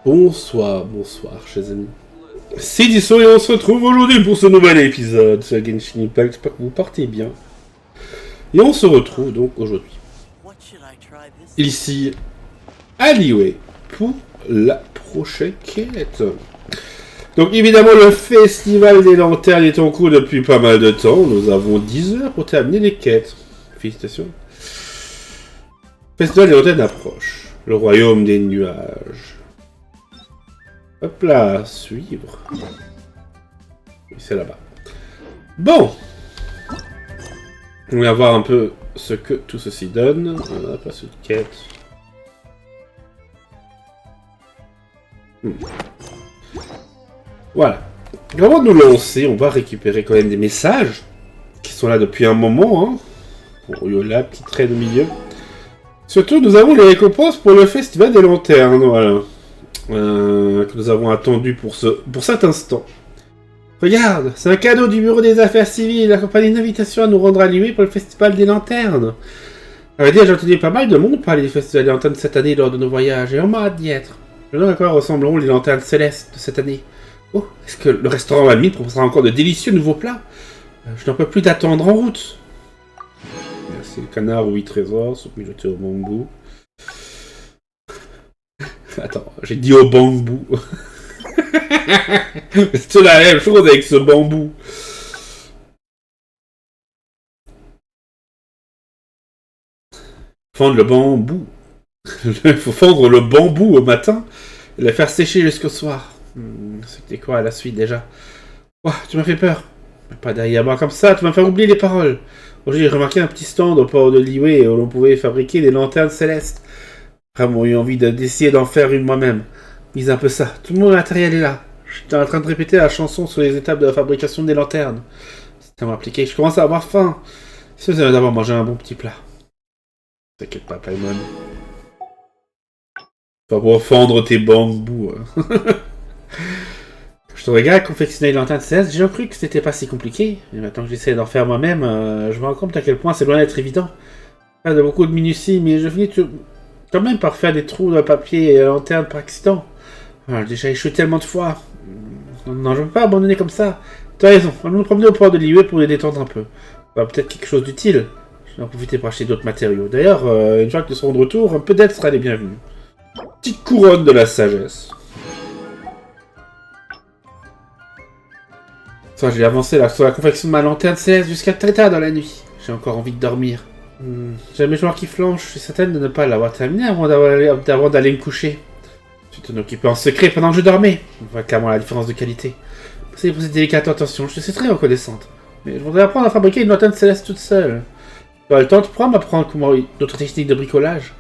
Bonsoir, chers amis. C'est Deaso et on se retrouve aujourd'hui pour ce nouvel épisode sur GENSHIN. J'espère que vous partez bien. Et on se retrouve donc aujourd'hui, ici, à Liyue, pour la prochaine quête. Donc évidemment, le festival des lanternes est en cours depuis pas mal de temps. Nous avons 10 heures pour terminer les quêtes. Félicitations. Le festival des lanternes approche. Le royaume des nuages. Hop là, suivre. Oui, c'est là-bas. Bon. On va voir un peu ce que tout ceci donne. On n'a pas cette quête. Voilà. Avant de nous lancer, on va récupérer quand même des messages qui sont là depuis un moment. Hein. Bon, Yola, petit trait de milieu. Surtout, nous avons les récompenses pour le festival des lanternes. Voilà. Que nous avons attendu pour cet instant. Regarde, c'est un cadeau du bureau des affaires civiles, accompagné d'une invitation à nous rendre à Liyue pour le festival des lanternes. À vrai dire, j'ai entendu pas mal de monde parler du festival des lanternes cette année lors de nos voyages, et on m'a hâte d'y être. Je me demande à quoi ressembleront les lanternes célestes de cette année. Oh, est-ce que le restaurant à mine proposera encore de délicieux nouveaux plats? Je n'en peux plus d'attendre en route. Merci le canard aux 8 trésors, sont mijotés au bambou. Attends, j'ai dit au bambou. C'est la même chose avec ce bambou. Fendre le bambou. Il faut fendre le bambou au matin et le faire sécher jusqu'au soir. C'était quoi à la suite déjà? Oh, tu m'as fait peur. Pas derrière moi comme ça, tu m'as fait oublier les paroles. Aujourd'hui, j'ai remarqué un petit stand au port de Liyue où l'on pouvait fabriquer des lanternes célestes. Vraiment eu envie d'essayer d'en faire une moi-même. Mise un peu ça. Tout le matériel est là. J'étais en train de répéter la chanson sur les étapes de la fabrication des lanternes. C'est tellement appliqué. Je commence à avoir faim. Si vous avez d'abord mangé un bon petit plat. T'inquiète pas, Paimon. Pas pour fendre tes bambous. Je te regarde confectionner les lanternes célestes. J'ai cru que c'était pas si compliqué. Et maintenant que j'essaie d'en faire moi-même, je me rends compte à quel point c'est loin d'être évident. Pas de beaucoup de minutie, mais je finis quand même par faire des trous dans le papier et la lanterne par accident. J'ai déjà échoué tellement de fois. Non, je ne peux pas abandonner comme ça. Tu as raison, allons nous promener au port de Liyue pour les détendre un peu. Peut-être quelque chose d'utile. Je vais en profiter pour acheter d'autres matériaux. D'ailleurs, une fois que nous serons de retour, un peu d'aide sera les bienvenus. Petite couronne de la sagesse. Ça, j'ai avancé là sur la confection de ma lanterne céleste jusqu'à très tard dans la nuit. J'ai encore envie de dormir. J'ai la mémoire qui flanche, je suis certaine de ne pas l'avoir terminé avant d'aller me coucher. Tu t'en occupais en secret pendant que je dormais. On voit clairement la différence de qualité. Merci pour cette délicate attention, je te suis très reconnaissante. Mais je voudrais apprendre à fabriquer une lanterne céleste toute seule. Tu auras le temps, tu pourras m'apprendre comment d'autres techniques de bricolage.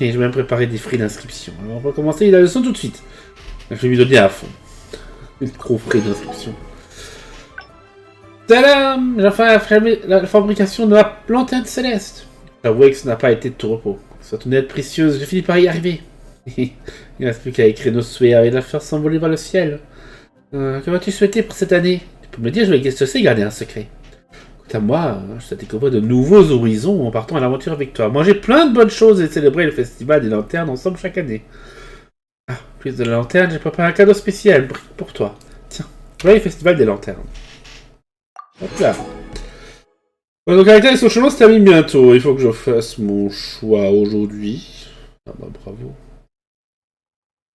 Et je vais même préparer des frais d'inscription. Alors on va commencer la leçon tout de suite. Je vais lui donner à fond. Une gros frais d'inscription. Tadam! J'ai enfin affirmé la fabrication de la lanterne céleste. J'avoue que ce n'a pas été de tout repos. Soit une aide précieuse, j'ai fini par y arriver. Il ne reste plus qu'à écrire nos souhaits et la faire s'envoler vers le ciel. Que vas-tu souhaiter pour cette année? Tu peux me le dire, je vais aussi garder un secret. Quant à moi, je souhaite découvrir de nouveaux horizons en partant à l'aventure avec toi. Manger plein de bonnes choses et célébrer le festival des lanternes ensemble chaque année. Ah, plus de la lanterne, j'ai préparé un cadeau spécial pour toi. Tiens, voilà le festival des lanternes. Hop là. Donc la quête sur le chemin se termine bientôt. Il faut que je fasse mon choix aujourd'hui. Ah bah bravo.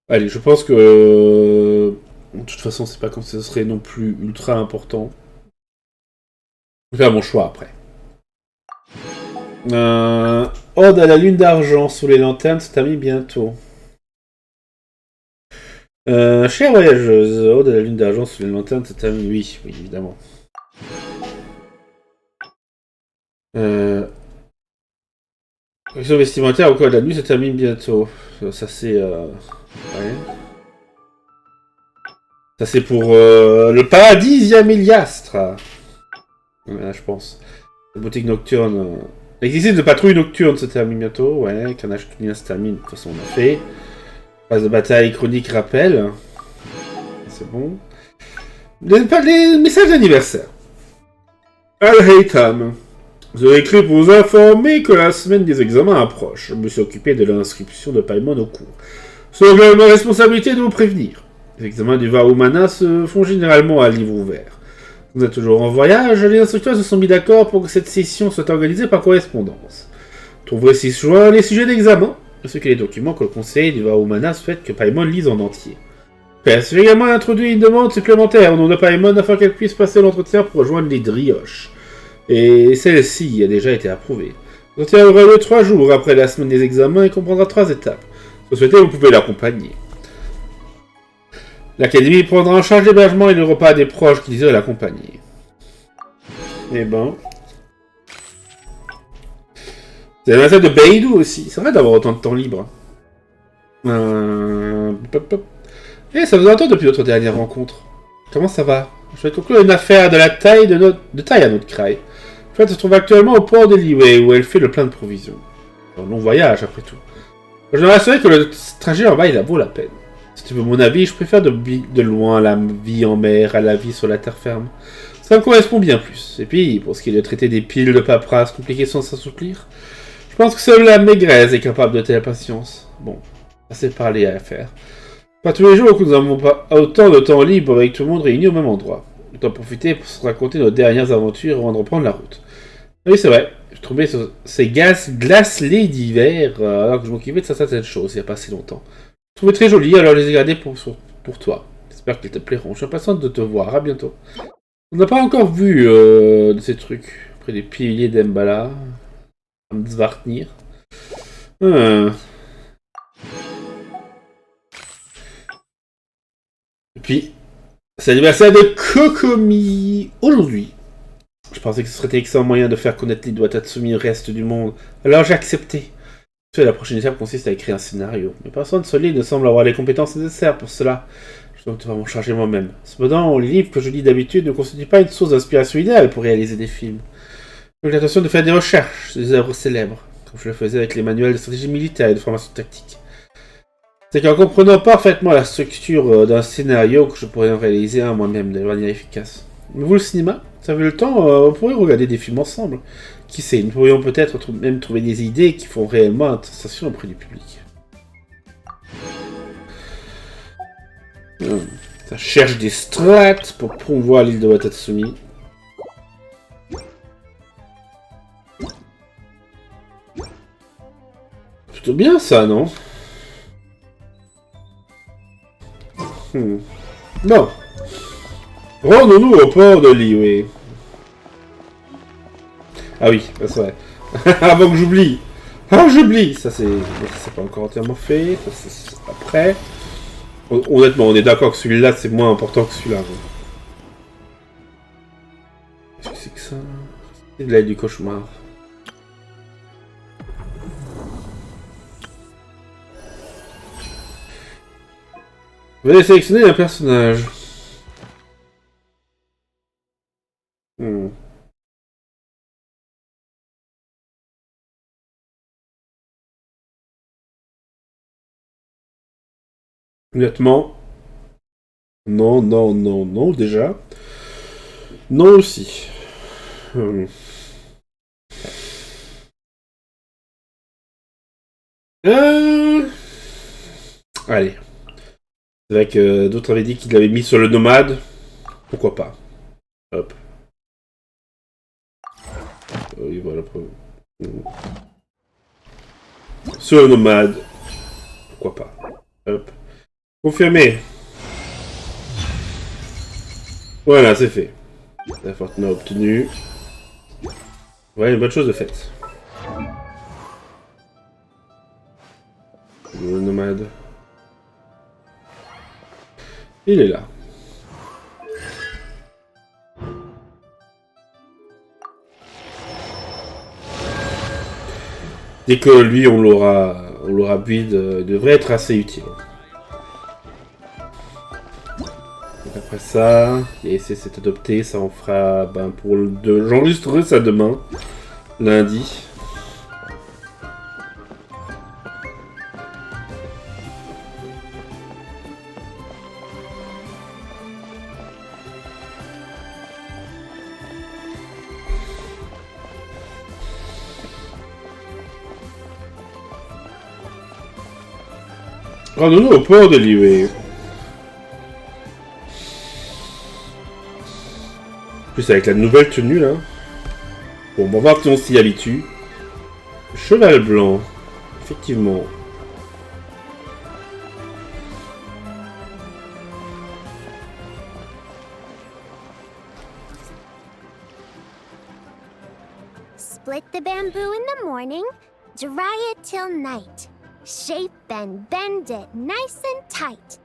Allez, je pense que... De toute façon, c'est pas comme ce serait non plus ultra important. Je vais faire mon choix après. Ode à la lune d'argent sous les lanternes se termine bientôt. Chère voyageuse, Ode à la lune d'argent sous les lanternes se termine... Oui, évidemment. Collection vestimentaire au cours de la nuit se termine bientôt. Ça c'est... Ouais. Ça c'est pour le paradis Méliastre. Voilà, je pense. La boutique nocturne... L'exercice de patrouille nocturne se termine bientôt. Ouais, carnage cunien se termine. De toute façon, on a fait. Phase de bataille chronique rappel. C'est bon. Les messages d'anniversaire. Al-Haytham. Je vais écrire pour vous informer que la semaine des examens approche. Je me suis occupé de l'inscription de Paimon au cours. C'est donc ma responsabilité de vous prévenir. Les examens du Vahumana se font généralement à livre ouvert. Vous êtes toujours en voyage, les instructeurs se sont mis d'accord pour que cette session soit organisée par correspondance. Vous trouverez 6 juin les sujets d'examen, ainsi que les documents que le conseil du Vahumana souhaite que Paimon lise en entier. J'ai également introduit une demande supplémentaire au nom de Paimon afin qu'elle puisse passer l'entretien pour rejoindre les Drioches. Et celle-ci a déjà été approuvée. L'entretien aura lieu 3 jours après la semaine des examens et comprendra 3 étapes. Si vous souhaitez, vous pouvez l'accompagner. L'académie prendra en charge l'hébergement et le repas des proches qui désirent l'accompagner. Eh ben... C'est l'anniversaire de Beidou aussi. C'est vrai d'avoir autant de temps libre. Eh, ça vous entend depuis notre dernière rencontre. Comment ça va? Je vais conclure une affaire de la taille de taille à notre craie. En fait, se trouve actuellement au port de Liyue où elle fait le plein de provisions. Un long voyage après tout. Je me rassurer que le trajet en bas il vaut la peine. Si tu veux mon avis, je préfère de loin la vie en mer à la vie sur la terre ferme. Ça me correspond bien plus. Et puis, pour ce qui est de traiter des piles de paperasse compliquées sans s'assouplir, je pense que seule la maigresse est capable de telle patience. Bon, assez parler à faire. Pas tous les jours que nous n'avons pas autant de temps libre avec tout le monde réuni au même endroit. Autant profiter pour se raconter nos dernières aventures avant de reprendre la route. Oui, c'est vrai. Je trouvais ces glacelets d'hiver alors que je m'occupais de certaines choses il n'y a pas si longtemps. Je trouvais très joli, alors je les ai gardés pour toi. J'espère qu'ils te plairont. Je suis impatiente de te voir. À bientôt. On n'a pas encore vu de ces trucs. Après des piliers d'Embala. Amtsvartnir. Et puis, c'est l'anniversaire de Kokomi aujourd'hui. Je pensais que ce serait un excellent moyen de faire connaître l'île de Watatsumi au reste du monde. Alors j'ai accepté. La prochaine étape consiste à écrire un scénario. Mais personne sur l'île ne semble avoir les compétences nécessaires pour cela. Je dois m'en charger moi-même. Cependant, les livres que je lis d'habitude ne constituent pas une source d'inspiration idéale pour réaliser des films. J'ai l'intention de faire des recherches sur des œuvres célèbres, comme je le faisais avec les manuels de stratégie militaire et de formation tactique. C'est qu'en comprenant parfaitement la structure d'un scénario que je pourrais en réaliser un moi-même de manière efficace. Mais vous, le cinéma, ça fait le temps, on pourrait regarder des films ensemble. Qui sait, nous pourrions peut-être même trouver des idées qui font réellement une sensation auprès du public. Ça cherche des strats pour promouvoir l'île de Watatsumi. Plutôt bien ça, non? Bon. Rendons-nous au port de Liyue. Ah oui, c'est vrai. Avant que j'oublie. Ah, j'oublie. Ça, c'est pas encore entièrement fait. Ça, c'est après. Honnêtement, on est d'accord que celui-là, c'est moins important que celui-là. Qu'est-ce que c'est que ça? C'est de l'aide du cauchemar. Vous allez sélectionner un personnage. Honnêtement. Non, non, non, non, déjà. Non aussi. Allez. C'est vrai que d'autres avaient dit qu'ils l'avaient mis sur le nomade. Pourquoi pas. Hop. Oui, voilà. Sur le nomade. Pourquoi pas. Hop. Confirmé. Voilà, c'est fait. La fortune obtenue. Ouais, une bonne chose de faite. Le nomade. Il est là. Dès que lui, on l'aura build, devrait être assez utile. Donc après ça, et c'est adopté, ça en fera pour le 2. J'enregistrerai ça demain, lundi. Rendons-nous au port de Liyue. En plus, avec la nouvelle tenue, là. Bon, on va voir si on s'y habitue. Cheval blanc. Effectivement. Split the bamboo in the morning, dry it till night. Shape and bend it nice and tight.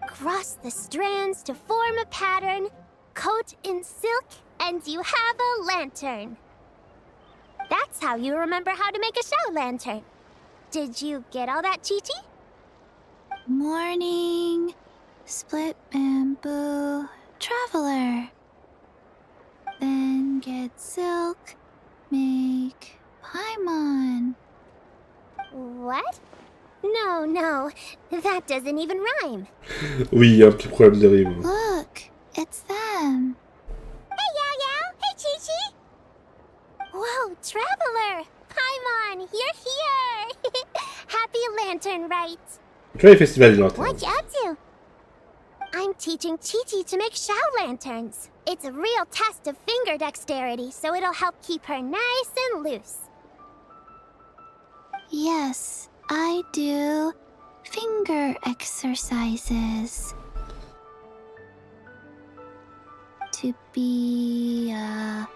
Cross the strands to form a pattern, coat in silk, and you have a lantern. That's how you remember how to make a show lantern. Did you get all that, Chi-Chi? Morning, split bamboo, traveler. Then get silk, make Paimon. What? No, that doesn't even rhyme. Oui, il y a un petit problème de rime. Look, it's them. Hey, Yao Yao! Hey, Chi-Chi! Whoa, Traveler! Paimon, you're here! Happy Lantern Rites! Tu vois les festivals des lanternes. What you up to? I'm teaching Chi-Chi to make show lanterns. It's a real test of finger dexterity, so it'll help keep her nice and loose. Yes, I do finger exercises. To be a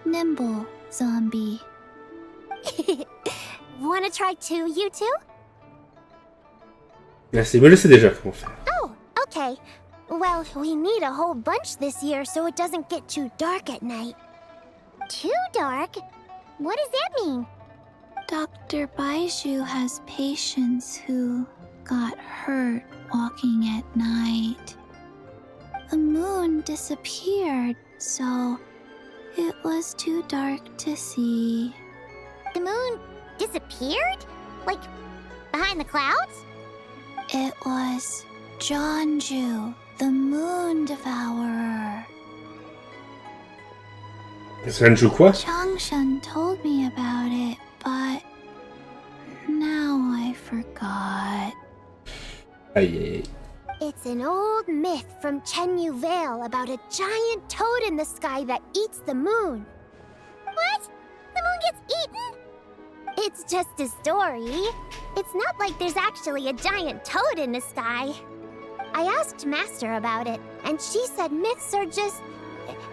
nimble zombie. Wanna try too, you two? Merci, me laissez déjà comment faire. Oh, okay. Well, we need a whole bunch this year so it doesn't get too dark at night. Too dark? What does that mean? Dr. Baiju has patients who got hurt walking at night. The moon disappeared, so it was too dark to see. The moon disappeared? Like, behind the clouds? It was Jeonju, the moon devourer. Sanju quoi? Changshan told me about it, but now I forgot. Aïe aïe aïe. It's an old myth from Chenyu Vale about a giant toad in the sky that eats the moon. What? The moon gets eaten? It's just a story. It's not like there's actually a giant toad in the sky. I asked Master about it, and she said myths are just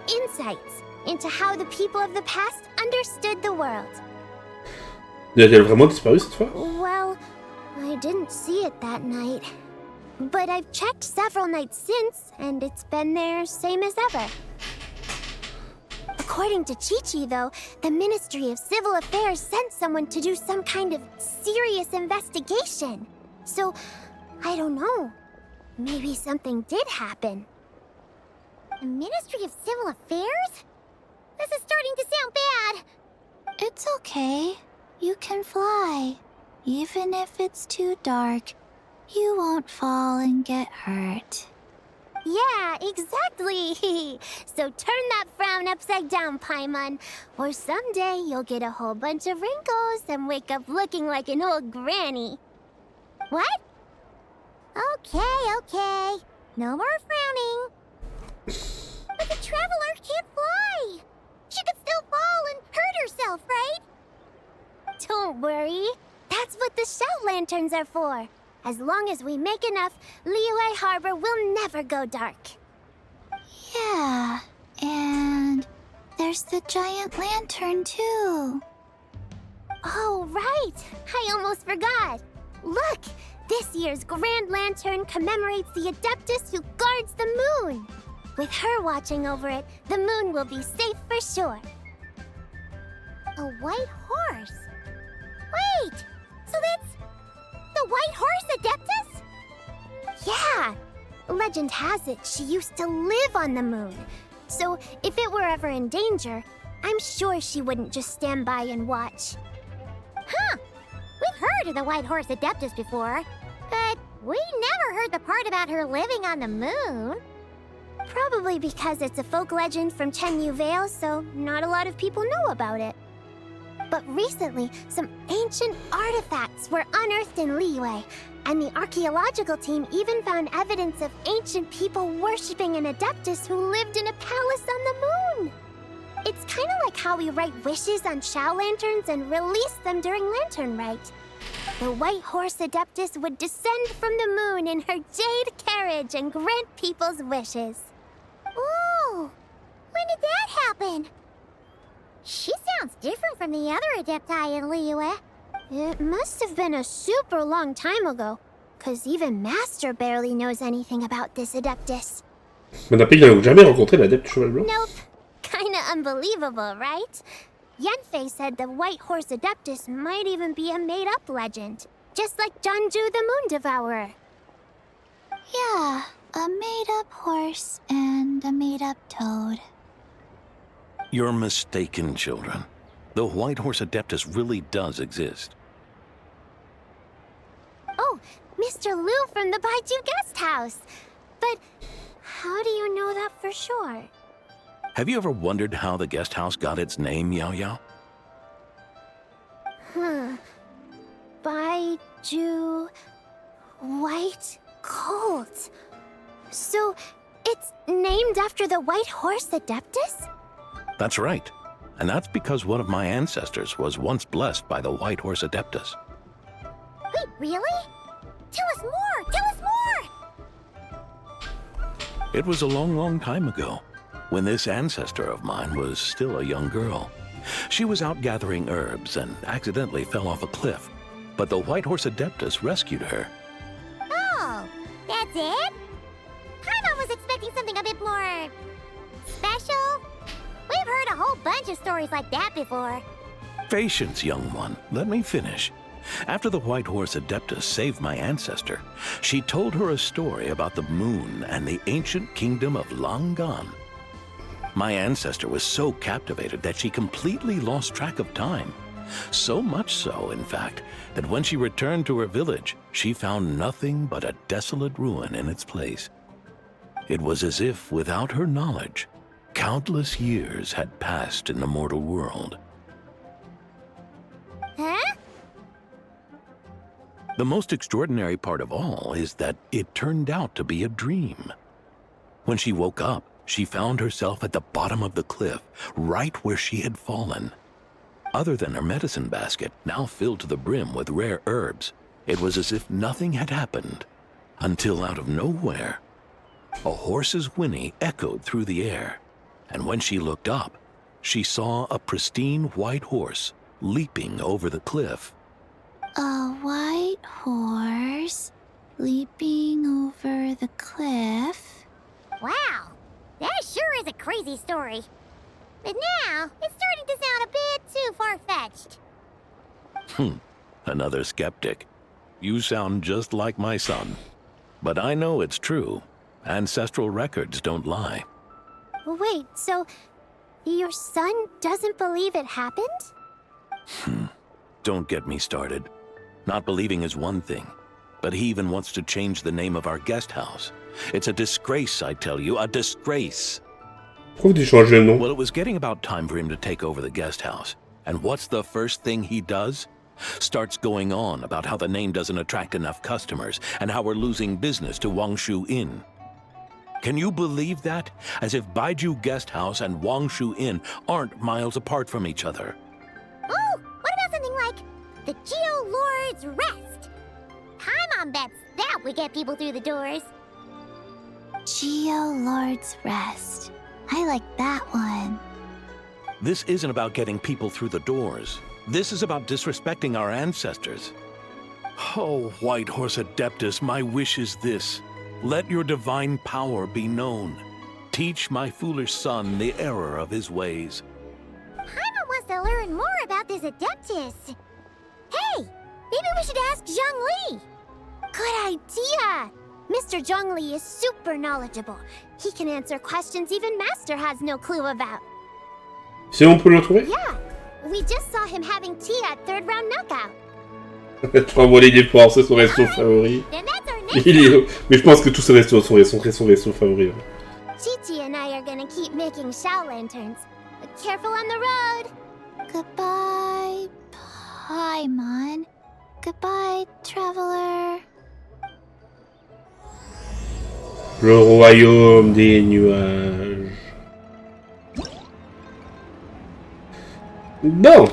insights into how the people of the past understood the world. A-t-elle vraiment disparu cette fois? Well, I didn't see it that night. But I've checked several nights since, and it's been there same as ever. According to Chi-Chi, though, the Ministry of Civil Affairs sent someone to do some kind of serious investigation. So, I don't know. Maybe something did happen. The Ministry of Civil Affairs? This is starting to sound bad. It's okay. You can fly. Even if it's too dark, you won't fall and get hurt. Yeah, exactly. So turn that frown upside down, Paimon. Or someday you'll get a whole bunch of wrinkles and wake up looking like an old granny. What? Okay. No more frowning. But the Traveler can't fly. She could still fall and hurt herself, right? Don't worry. That's what the shout lanterns are for. As long as we make enough, Liyue Harbor will never go dark. Yeah, and there's the giant lantern too. Oh, right! I almost forgot. Look! This year's Grand Lantern commemorates the Adeptus who guards the moon. With her watching over it, the moon will be safe for sure. A white horse? Wait! So that's the White Horse Adeptus? Yeah! Legend has it she used to live on the moon. So if it were ever in danger, I'm sure she wouldn't just stand by and watch. Huh! We've heard of the White Horse Adeptus before, but we never heard the part about her living on the moon. Probably because it's a folk legend from Chenyu Vale, so not a lot of people know about it. But recently, some ancient artifacts were unearthed in Liyue, and the archaeological team even found evidence of ancient people worshipping an adeptus who lived in a palace on the moon. It's kind of like how we write wishes on Shao lanterns and release them during Lantern Rite. The White Horse Adeptus would descend from the moon in her jade carriage and grant people's wishes. Ooh! When did that happen? She sounds different from the other Adepti in Liyue. It must have been a super long time ago, cause even Master barely knows anything about this Adeptus. On n'a pas jamais rencontré l'adepte cheval blanc. Nope. Kinda unbelievable, right? Yanfei said the White Horse Adeptus might even be a made-up legend, just like Janju the Moon Devourer. Yeah, a made-up horse and a made-up toad. You're mistaken, children. The White Horse Adeptus really does exist. Oh, Mr. Liu from the Baiju Guest House. But how do you know that for sure? Have you ever wondered how the guest house got its name, Yao Yao? Baiju... White Colt. So, it's named after the White Horse Adeptus? That's right. And that's because one of my ancestors was once blessed by the White Horse Adeptus. Wait, really? Tell us more! Tell us more! It was a long, long time ago, when this ancestor of mine was still a young girl. She was out gathering herbs and accidentally fell off a cliff, but the White Horse Adeptus rescued her. Oh, that's it? Paimon was expecting something a bit more... special? We've heard a whole bunch of stories like that before. Patience, young one. Let me finish. After the White Horse Adeptus saved my ancestor, she told her a story about the moon and the ancient kingdom of Langan. My ancestor was so captivated that she completely lost track of time. So much so, in fact, that when she returned to her village, she found nothing but a desolate ruin in its place. It was as if, without her knowledge, countless years had passed in the mortal world. Huh? The most extraordinary part of all is that it turned out to be a dream. When she woke up, she found herself at the bottom of the cliff, right where she had fallen. Other than her medicine basket, now filled to the brim with rare herbs, it was as if nothing had happened, until out of nowhere, a horse's whinny echoed through the air, and when she looked up, she saw a pristine white horse leaping over the cliff. A white horse leaping over the cliff? Wow, that sure is a crazy story. But now, it's starting to sound a bit too far-fetched. Another skeptic. You sound just like my son. But I know it's true. Ancestral records don't lie. Wait, so your son doesn't believe it happened? Don't get me started. Not believing is one thing, but he even wants to change the name of our guest house. It's a disgrace, I tell you, a disgrace. Pourquoi vous changez le nom? Well, it was getting about time for him to take over the guest house. And what's the first thing he does? Starts going on about how the name doesn't attract enough customers and how we're losing business to Wangshu Inn. Can you believe that? As if Baiju Guest House and Wangshu Inn aren't miles apart from each other. Oh, what about something like the Geo Lord's Rest? Paimon bets that would get people through the doors. Geo Lord's Rest. I like that one. This isn't about getting people through the doors. This is about disrespecting our ancestors. Oh, White Horse Adeptus, my wish is this. Let your divine power be known. Teach my foolish son the error of his ways. Paimon wants to learn more about this Adeptus. Hey, maybe we should ask Zhang Li. Good idea! Mr. Zhongli is super knowledgeable. He can answer questions even Master has no clue about. C'est on peut le trouver? Yeah, we just saw him having tea at third round knockout. Tu vas voler des poires, c'est son resto favori. Then that's our next Mais je pense que tous ces restos sont son resto favori. Chi-Chi and I are gonna keep making Shao lanterns. But careful on the road! Goodbye, Paimon. Goodbye, traveler. Le royaume des nuages. Bon.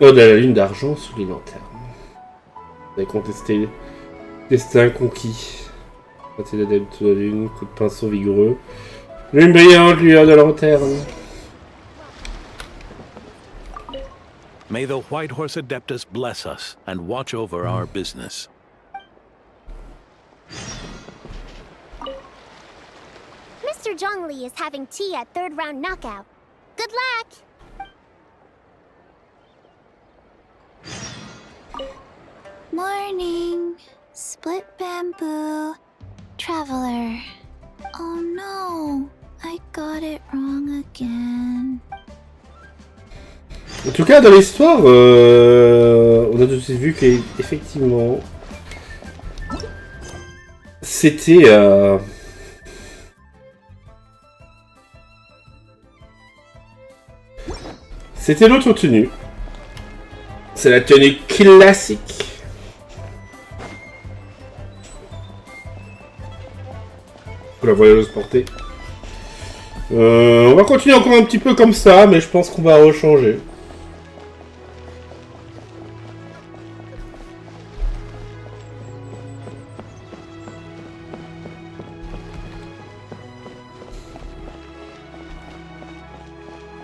Ode à la lune d'argent sous les lanternes. Vous avez contesté destin conquis. Côté l'adepte de la lune, coup de pinceau vigoureux. Lune brillante, lueur de lanterne. May the White Horse Adeptus bless us and watch over our business. Mr. Zhongli is having tea at third round knockout. Good luck! Morning. Split bamboo. Traveler. Oh no. I got it wrong again. En tout cas, dans l'histoire, on a tout de suite vu qu'effectivement, c'était l'autre tenue. C'est la tenue classique. Que la voyageuse portée. On va continuer encore un petit peu comme ça, mais je pense qu'on va rechanger.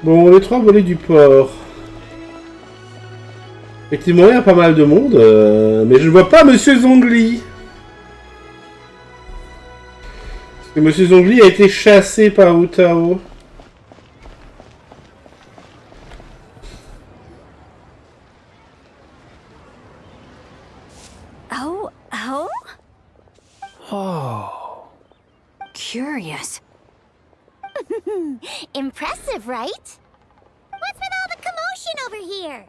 Bon, les trois volets du port. Effectivement, il y a pas mal de monde, mais je ne vois pas Monsieur Zhongli. Parce que Monsieur Zhongli a été chassé par Wu Tao. Oh? Oh. Curious. Impressive, right? What's with all the commotion over here?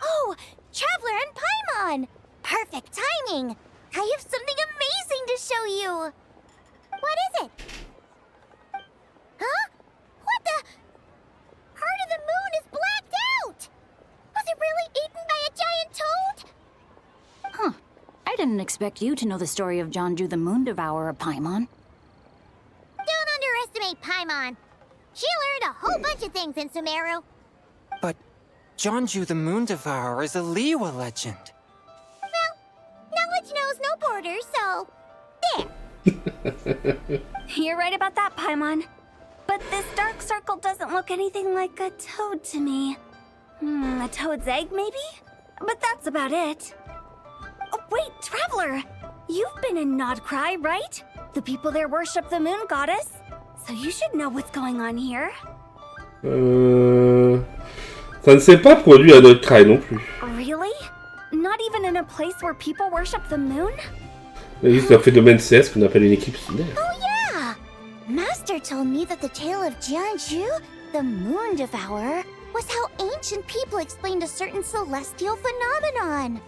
Oh, Traveler and Paimon! Perfect timing! I have something amazing to show you! What is it? Huh? What the? Part of the moon is blacked out! Was it really eaten by a giant toad? Huh. I didn't expect you to know the story of Jeonju the Moon Devourer, Paimon. Don't underestimate Paimon. She learned a whole bunch of things in Sumeru. But Jeonju the Moon Devourer is a Liyue legend. Well, knowledge knows no borders, so... there! You're right about that, Paimon. But this dark circle doesn't look anything like a toad to me. A toad's egg, maybe? But that's about it. Oh, wait, Traveler! You've been in Nodcry, right? The people there worship the moon goddess. So you should know what's going on here. Ça ne s'est pas produit à Nodcry non plus. Really? Not even in a place where people worship the moon? Il existe un phénomène céleste qu'on appelle une éclipse lunaire. Oh yeah! Master told me that the tale of Jeonju, the Moon Devourer, was how ancient people explained a certain celestial phenomenon.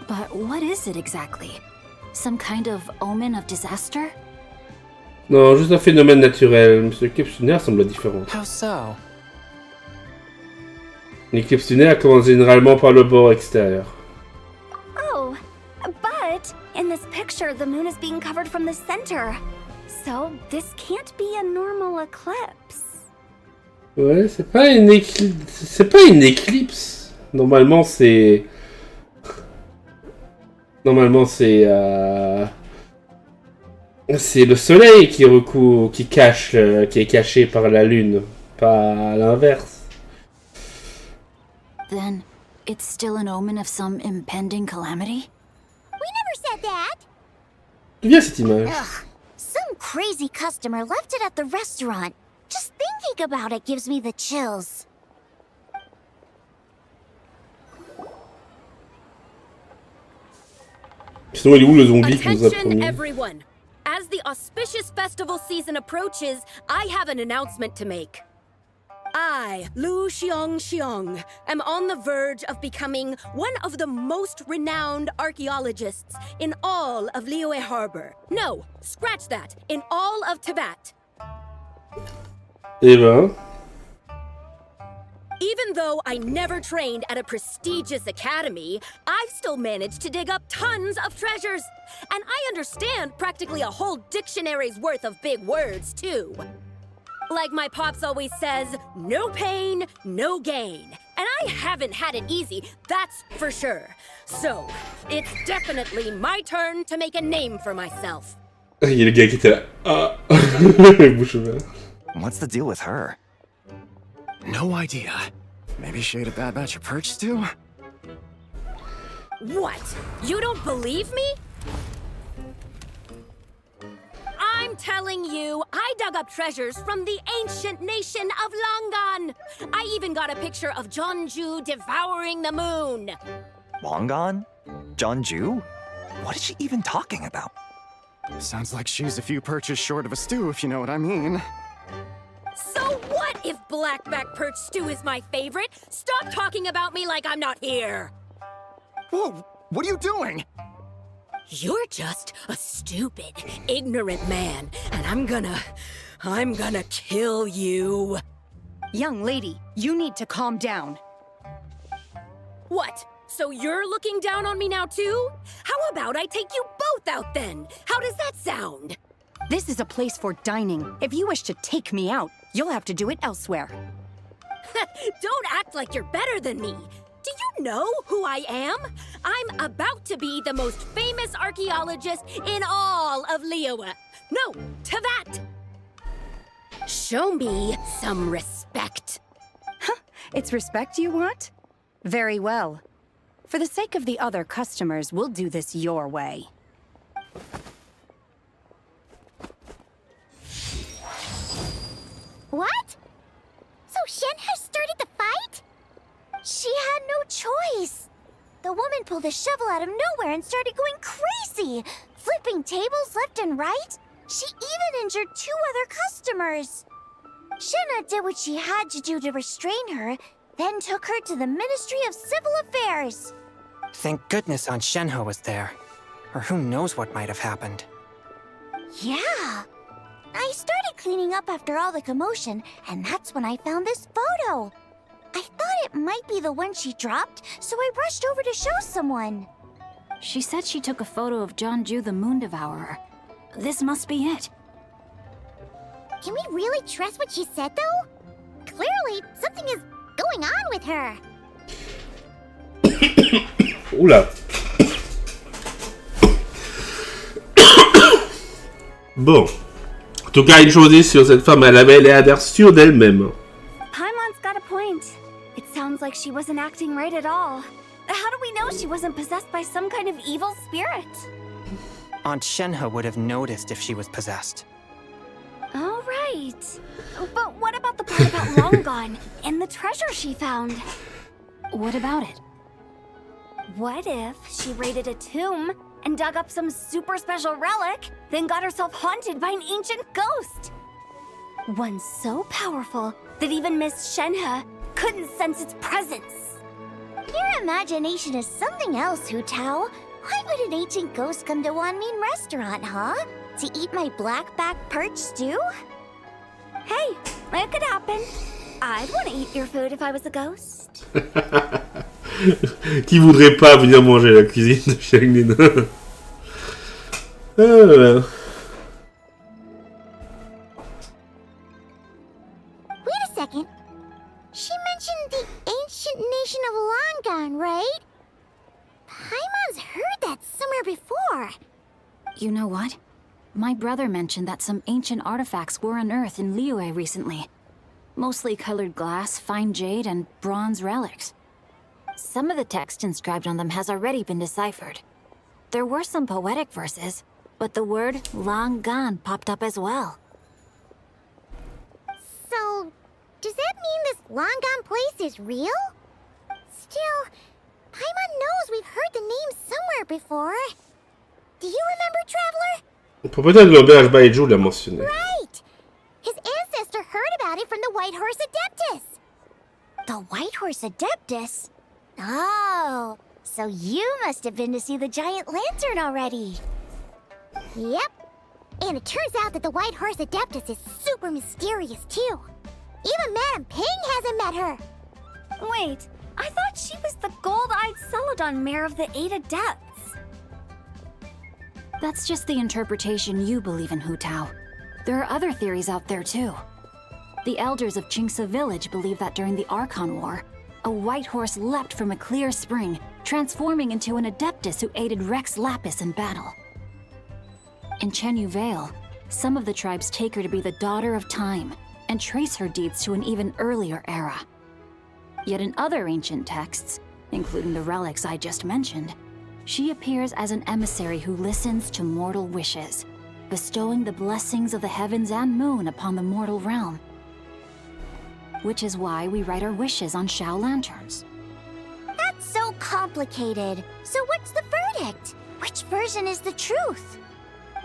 But what is it exactly? Some kind of omen of disaster? Non, juste un phénomène naturel. Cette éclipse lunaire semble différente. How so? Une éclipse lunaire commence généralement par le bord extérieur. Oh, but in this picture, the moon is being covered from the center. So this can't be a normal eclipse. Ouais, c'est pas une éclipse. C'est pas une éclipse. Normalement, c'est le soleil qui recouvre, qui est caché par la lune, pas l'inverse. Then it's still an omen of some impending calamity? We never said that! D'où vient cette image? Ugh, some crazy customer left it at the restaurant. Just thinking about it gives me the chills. Sinon, il est où le zombie qui nous a Attention promis? everyone! As the auspicious festival season approaches, I have an announcement to make. I, Lu Xiong, am on the verge of becoming one of the most renowned archaeologists in all of Liyue Harbor. No, scratch that, in all of Tibet. Eh ben... Even though I never trained at a prestigious academy, I've still managed to dig up tons of treasures. And I understand practically a whole dictionary's worth of big words, too. Like my pops always says, no pain, no gain. And I haven't had it easy, that's for sure. So, it's definitely my turn to make a name for myself. Il y a le gars qui était là. Ah. Bouche ouverte. What's the deal with her? No idea. Maybe she ate a bad batch of perch stew? What? You don't believe me? I'm telling you, I dug up treasures from the ancient nation of Longan. I even got a picture of Jeonju devouring the moon. Longan? Jeonju? What is she even talking about? Sounds like she's a few perches short of a stew, if you know what I mean. So what if blackback perch stew is my favorite? Stop talking about me like I'm not here. Whoa, what are you doing? You're just a stupid, ignorant man, and I'm gonna kill you. Young lady, you need to calm down. What? So you're looking down on me now too? How about I take you both out then? How does that sound? This is a place for dining. If you wish to take me out, you'll have to do it elsewhere. Don't act like you're better than me. Do you know who I am? I'm about to be the most famous archaeologist in all of Liyue. No, Tibet. Show me some respect. Huh, it's respect you want? Very well. For the sake of the other customers, we'll do this your way. What? So Shen has started the fight? She had no choice. The woman pulled a shovel out of nowhere and started going crazy, flipping tables left and right. She even injured 2 other customers. Shenna did what she had to do to restrain her, then took her to the Ministry of Civil Affairs. Thank goodness Aunt Shenhe was there. Or who knows what might have happened. Yeah. I started cleaning up after all the commotion, and that's when I found this photo. I thought it might be the one she dropped, so I rushed over to show someone. She said she took a photo of Jeonju the Moon Devourer. This must be it. Can we really trust what she said, though? Clearly, something is going on with her. Oula. Bon. En tout cas, une chose est sûre, cette femme, elle avait l'air sûre d'elle-même. Paimon's got a point. It sounds like she wasn't acting right at all. How do we know she wasn't possessed by some kind of evil spirit? Aunt Shenhe would have noticed if she was possessed. All right. But what about the part about Longan and the treasure she found? What about it? What if she raided a tomb and dug up some super special relic, then got herself haunted by an ancient ghost? One so powerful that even Miss Shenhe couldn't sense its presence. Your imagination is something else, Hu Tao. Why would an ancient ghost come to Wanmin restaurant, huh? To eat my blackback perch stew? Hey, it could happen. I'd want to eat your food if I was a ghost. Qui voudrait pas venir manger à la cuisine de Shaolin? Voilà. Wait a second. She mentioned the ancient nation of Longan, right? Paimon's heard that somewhere before. You know what? My brother mentioned that some ancient artifacts were unearthed in Liyue recently. Mostly colored glass, fine jade, and bronze relics. Some of the text inscribed on them has already been deciphered. There were some poetic verses, but the word Longan popped up as well. So, does that mean this Longan place is real? Still, Paimon knows we've heard the name somewhere before. Do you remember, Traveler? Le propriétaire de l'auberge Baiju l'a mentionné. Right! His ancestor heard about it from the White Horse Adeptus. The White Horse Adeptus? Oh, so you must have been to see the giant lantern already. Yep. And it turns out that the White Horse Adeptus is super mysterious, too. Even Madame Ping hasn't met her. Wait, I thought she was the gold-eyed Celadon mare of the 8 Adepts. That's just the interpretation you believe in, Hu Tao. There are other theories out there, too. The elders of Qingce Village believe that during the Archon War, a white horse leapt from a clear spring, transforming into an Adeptus who aided Rex Lapis in battle. In Chenyu Vale, some of the tribes take her to be the daughter of time, and trace her deeds to an even earlier era. Yet in other ancient texts, including the relics I just mentioned, she appears as an emissary who listens to mortal wishes, bestowing the blessings of the heavens and moon upon the mortal realm. Which is why we write our wishes on Shao lanterns. That's so complicated. So what's the verdict? Which version is the truth?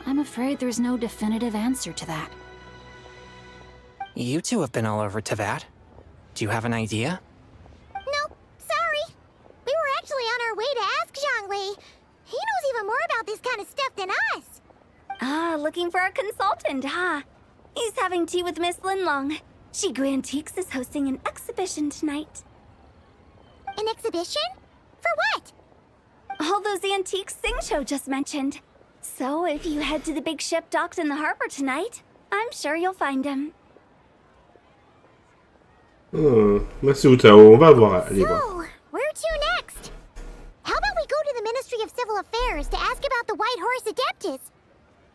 I'm afraid there's no definitive answer to that. You two have been all over Teyvat. Do you have an idea? Nope, sorry. We were actually on our way to ask Zhongli. He knows even more about this kind of stuff than us. Ah, looking for a consultant, huh? He's having tea with Miss Linlong. Shigu Antiques is hosting an exhibition tonight. An exhibition? For what? All those antiques Xingqiu just mentioned. So if you head to the big ship docked in the harbor tonight, I'm sure you'll find him. Merci Hu Tao, on va voir. Allez, voir. So, where to next? How about we go to the Ministry of Civil Affairs to ask about the White Horse Adeptus?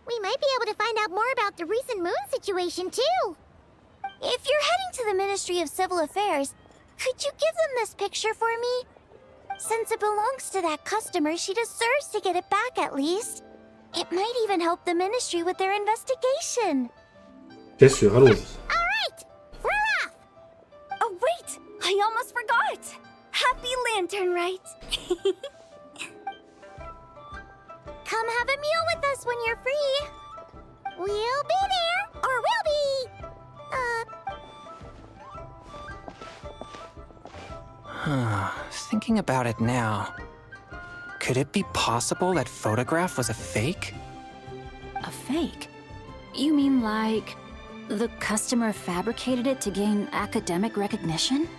We might be able to find out more about the recent moon situation, too. If you're heading to the Ministry of Civil Affairs, could you give them this picture for me? Since it belongs to that customer, she deserves to get it back at least. It might even help the ministry with their investigation. Bien sûr, allons-y. All right, we're off. Oh, wait! I almost forgot! Happy Lantern Rite! Come have a meal with us when you're free. We'll be there, or we'll be... Thinking about it now, could it be possible that photograph was a fake? A fake? You mean like the customer fabricated it to gain academic recognition?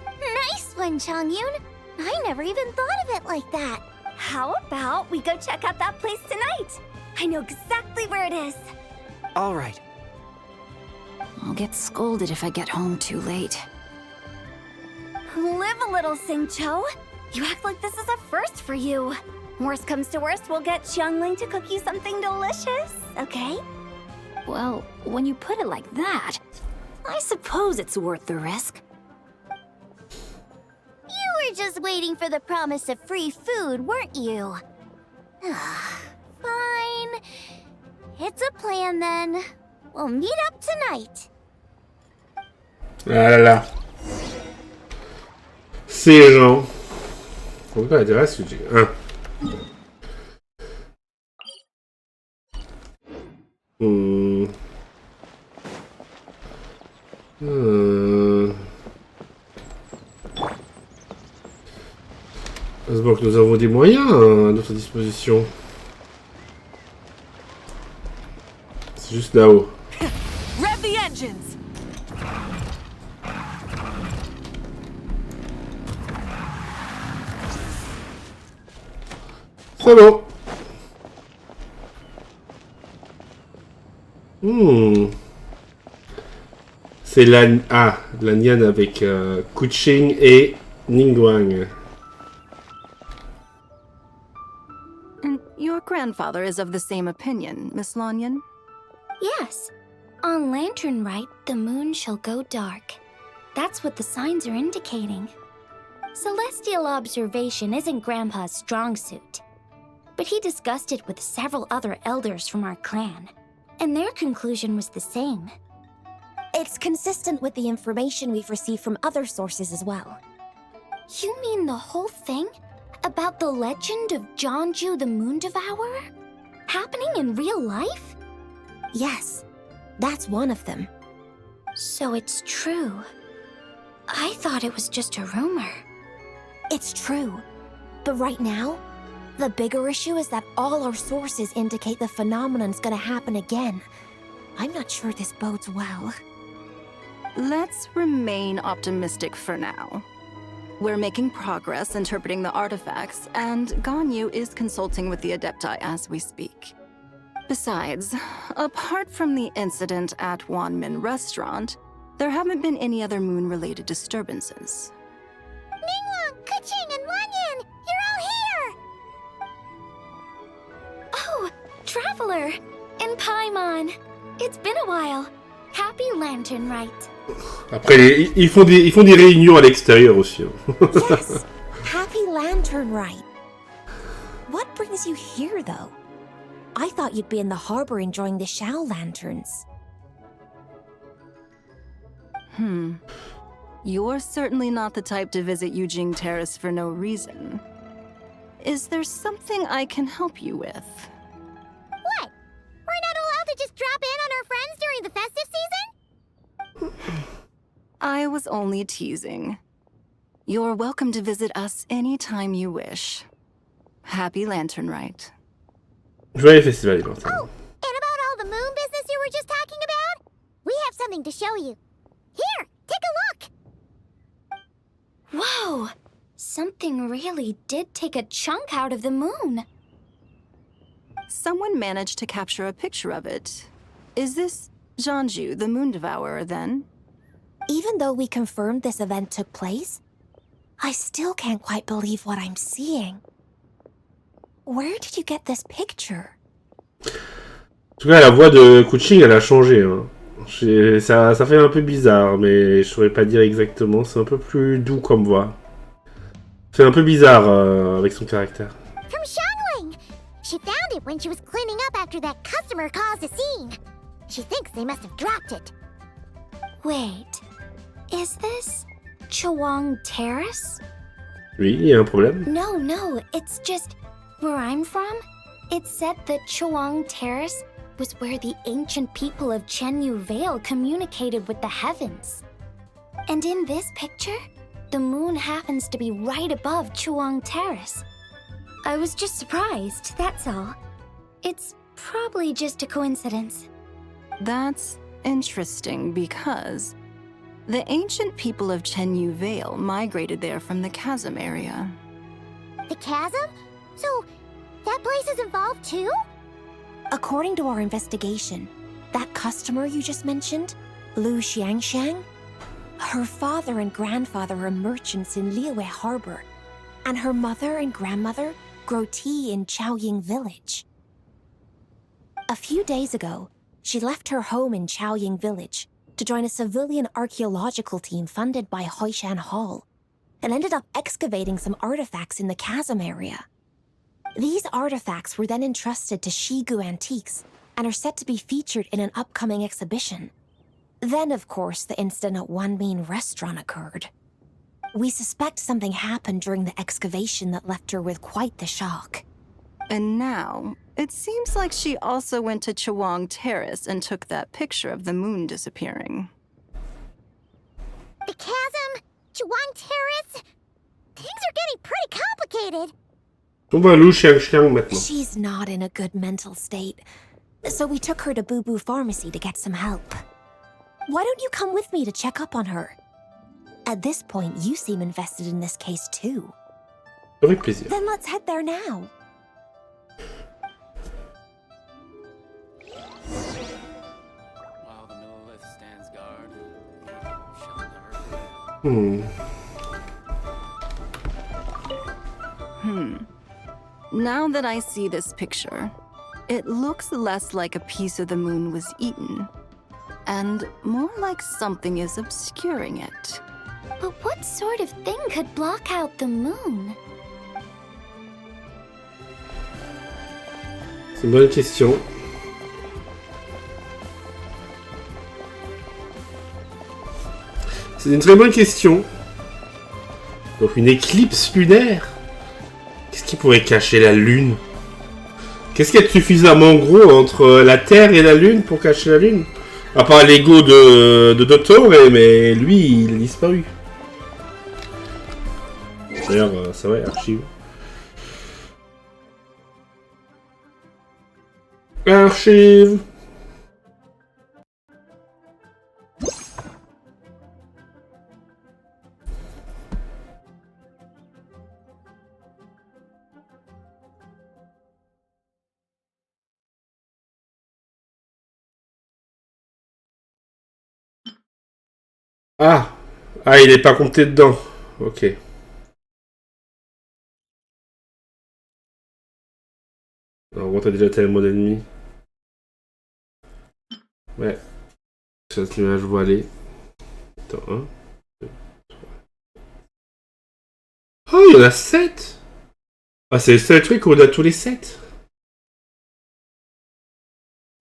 Nice one, Chongyun. I never even thought of it like that. How about we go check out that place tonight? I know exactly where it is. All right. I'll get scolded if I get home too late. Live a little, Xingqiu. You act like this is a first for you. Worst comes to worst, we'll get Xiangling to cook you something delicious, okay? Well, when you put it like that, I suppose it's worth the risk. You were just waiting for the promise of free food, weren't you? Fine. It's a plan then. We'll meet up tonight. Ah là là. Ces gens. Pourquoi intéresse ce sujet? Heureusement que nous avons des moyens à notre disposition. C'est juste là-haut. Rev the engines. C'est bon. C'est la... Ah, la Nian avec Kuching et Ningguang. And your grandfather is of the same opinion, Miss Lanyan? Yes. On Lantern Rite, the moon shall go dark. That's what the signs are indicating. Celestial observation isn't Grandpa's strong suit. But he discussed it with several other elders from our clan, and their conclusion was the same. It's consistent with the information we've received from other sources as well. You mean the whole thing? About the legend of Zhongju the Moon Devourer? Happening in real life? Yes, that's one of them. So it's true. I thought it was just a rumor. It's true. But right now, the bigger issue is that all our sources indicate the phenomenon's gonna happen again. I'm not sure this bodes well. Let's remain optimistic for now. We're making progress interpreting the artifacts, and Ganyu is consulting with the Adepti as we speak. Besides, apart from the incident at Wanmin Restaurant, there haven't been any other moon-related disturbances. Ningguang, Keqing, and Lanyan! You're all here! Oh, Traveler! And Paimon! It's been a while. Happy Lantern Rite. Après, ils font des réunions à l'extérieur aussi. Yes! Happy Lantern Rite. What brings you here, though? I thought you'd be in the harbor enjoying the Shao lanterns. You're certainly not the type to visit Yujing Terrace for no reason. Is there something I can help you with? What? We're not allowed to just drop in on our friends during the festive season? I was only teasing. You're welcome to visit us anytime you wish. Happy Lantern Rite. Joyeux festival immortel. Oh, and about all the moon business you were just talking about? We have something to show you. Here, take a look! Whoa! Something really did take a chunk out of the moon. Someone managed to capture a picture of it. Is this Zhanju, the Moon Devourer, then? Even though we confirmed this event took place, I still can't quite believe what I'm seeing. Where did you get this picture? En tout cas, la voix de Keqing, elle a changé. Hein. Ça fait un peu bizarre, mais je saurais pas dire exactement. C'est un peu plus doux comme voix. C'est un peu bizarre avec son caractère. From Xiangling! She found it when she was cleaning up after that customer caused a scene. She thinks they must have dropped it. Wait, is this Chawang Terrace? Oui, il y a un problème. No, it's just where I'm from. It said that Chawang Terrace was where the ancient people of Chenyu Vale communicated with the heavens. And in this picture, the moon happens to be right above Chawang Terrace. I was just surprised, that's all. It's probably just a coincidence. That's interesting because the ancient people of Chenyu Vale migrated there from the chasm area. The chasm? So, that place is involved too? According to our investigation, that customer you just mentioned, Lu Xiangxiang, her father and grandfather are merchants in Liyue Harbor, and her mother and grandmother grow tea in Chaoying Village. A few days ago, she left her home in Chaoying Village to join a civilian archaeological team funded by Hoishan Hall, and ended up excavating some artifacts in the chasm area. These artifacts were then entrusted to Shigu Antiques and are set to be featured in an upcoming exhibition. Then, of course, the incident at Wanmin Restaurant occurred. We suspect something happened during the excavation that left her with quite the shock. And now, it seems like she also went to Chawang Terrace and took that picture of the moon disappearing. The chasm? Chawang Terrace? Things are getting pretty complicated. On va Lu Xiangxiang maintenant. She's not in a good mental state, so we took her to Boo Boo Pharmacy to get some help. Why don't you come with me to check up on her? At this point, you seem invested in this case too. Avec plaisir. Then let's head there now. While the Millilith stands guard, shall never fail. Now that I see this picture, it looks less like a piece of the moon was eaten, and more like something is obscuring it. But what sort of thing could block out the moon? C'est une bonne question. C'est une très bonne question. Donc une éclipse lunaire. Qu'est-ce qui pourrait cacher la lune? Qu'est-ce qui est suffisamment gros entre la Terre et la lune pour cacher la lune? À part l'ego de Dottore, mais lui, il a disparu. D'ailleurs, ça va, archive. Archive. Ah! Ah, il est pas compté dedans. Ok. Alors, t'as déjà tellement d'ennemis. Ouais. Ça, je vois aller. Attends, 1, 2, 3. Oh, il y en a 7! Ah, c'est le seul truc où on a tous les 7.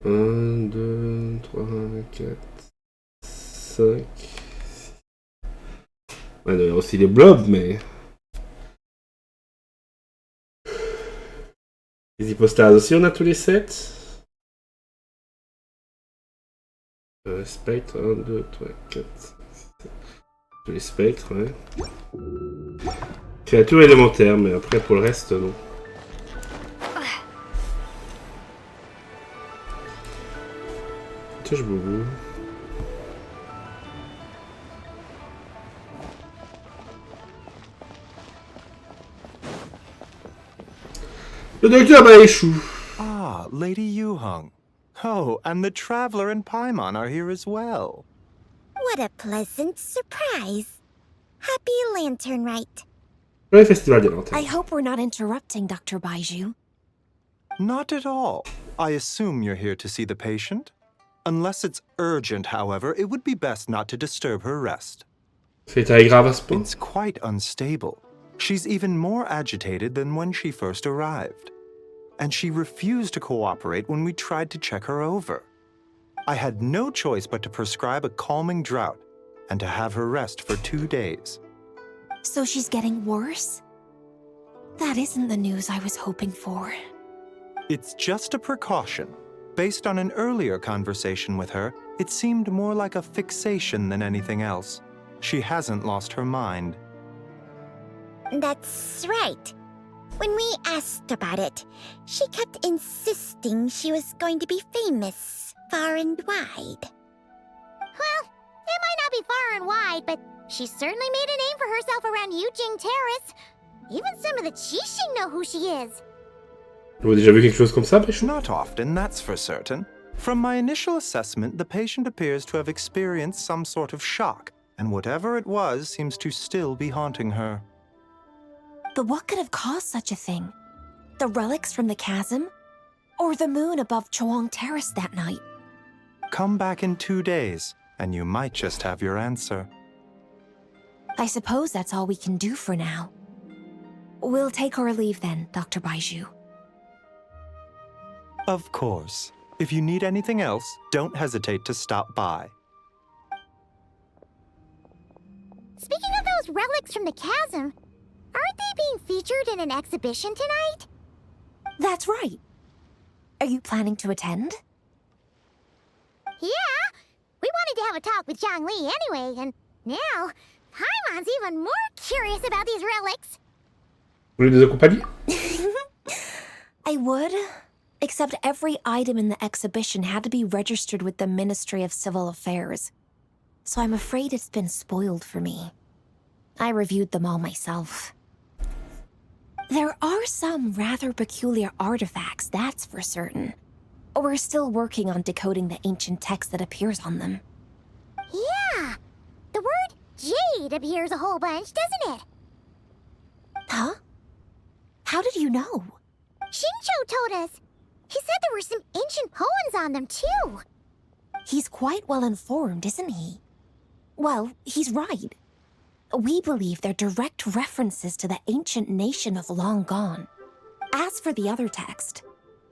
1, 2, 3, 4, 5. Ouais, il y a aussi les blobs, mais... Les hypostases aussi, on a tous les 7. Spectre, 1, 2, 3, 4, 5, 7. Tous les spectres, ouais. Créature élémentaire, mais après, pour le reste, non. Tiens, je boue. Le docteur échoue. Ah, Lady Yuhong. Oh, and the Traveler and Paimon are here as well. What a pleasant surprise. Happy Lantern Rite. Le Festival des Lanternes. I hope we're not interrupting Dr. Baiju. Not at all. I assume you're here to see the patient? Unless it's urgent, however, it would be best not to disturb her rest. C'est grave à ce point. It's quite unstable. She's even more agitated than when she first arrived. And she refused to cooperate when we tried to check her over. I had no choice but to prescribe a calming draught and to have her rest for 2 days. So she's getting worse? That isn't the news I was hoping for. It's just a precaution. Based on an earlier conversation with her, it seemed more like a fixation than anything else. She hasn't lost her mind. That's right. When we asked about it, she kept insisting she was going to be famous far and wide. Well, it might not be far and wide, but she certainly made a name for herself around Yujing Terrace. Even some of the Qixing know who she is. Vous avez déjà vu quelque chose comme ça, Péchou? Not often, that's for certain. From my initial assessment, the patient appears to have experienced some sort of shock, and whatever it was seems to still be haunting her. But what could have caused such a thing? The relics from the chasm? Or the moon above Chuang Terrace that night? Come back in 2 days, and you might just have your answer. I suppose that's all we can do for now. We'll take our leave then, Dr. Baiju. Of course. If you need anything else, don't hesitate to stop by. Speaking of those relics from the chasm, aren't they being featured in an exhibition tonight? That's right. Are you planning to attend? Yeah! We wanted to have a talk with Zhangli anyway, and now Paimon's even more curious about these relics. Vous voulez les accompagner? I would, except every item in the exhibition had to be registered with the Ministry of Civil Affairs. So I'm afraid it's been spoiled for me. I reviewed them all myself. There are some rather peculiar artifacts, that's for certain. We're still working on decoding the ancient text that appears on them. Yeah! The word jade appears a whole bunch, doesn't it? Huh? How did you know? Shincho told us. He said there were some ancient poems on them, too. He's quite well informed, isn't he? Well, he's right. We believe they're direct references to the ancient nation of long gone. As for the other text,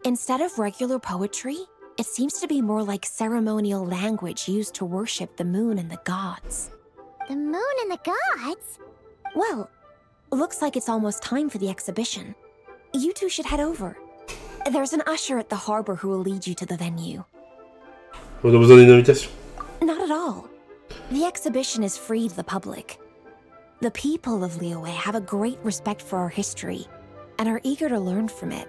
instead of regular poetry, it seems to be more like ceremonial language used to worship the moon and the gods. The moon and the gods? Well, looks like it's almost time for the exhibition. You two should head over. There's an usher at the harbor who will lead you to the venue. On a besoin d'une invitation? Not at all. The exhibition is free to the public. The people of Liyue have a great respect for our history and are eager to learn from it.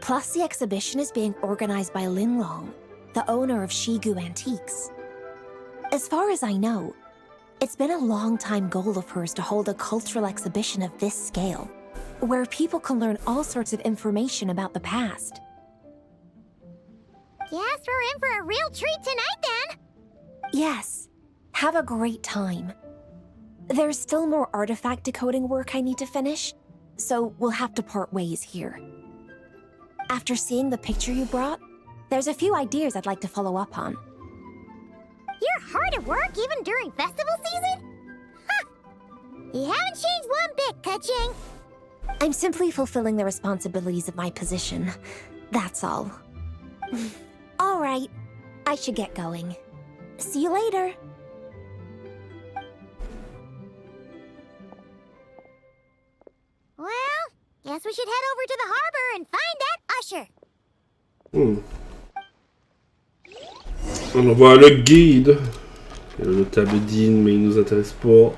Plus, the exhibition is being organized by Linlong, the owner of Shigu Antiques. As far as I know, it's been a long-time goal of hers to hold a cultural exhibition of this scale, where people can learn all sorts of information about the past. Guess we're in for a real treat tonight, then! Yes. Have a great time. There's still more artifact decoding work I need to finish, so we'll have to part ways here. After seeing the picture you brought, there's a few ideas I'd like to follow up on. You're hard at work even during festival season? Huh! You haven't changed one bit, Ka-Ching. I'm simply fulfilling the responsibilities of my position. That's all. All right. I should get going. See you later. Well, guess we should head over to the harbor and find that usher. On envoie le guide. Il y a le notable Dean, mais il nous intéresse pas.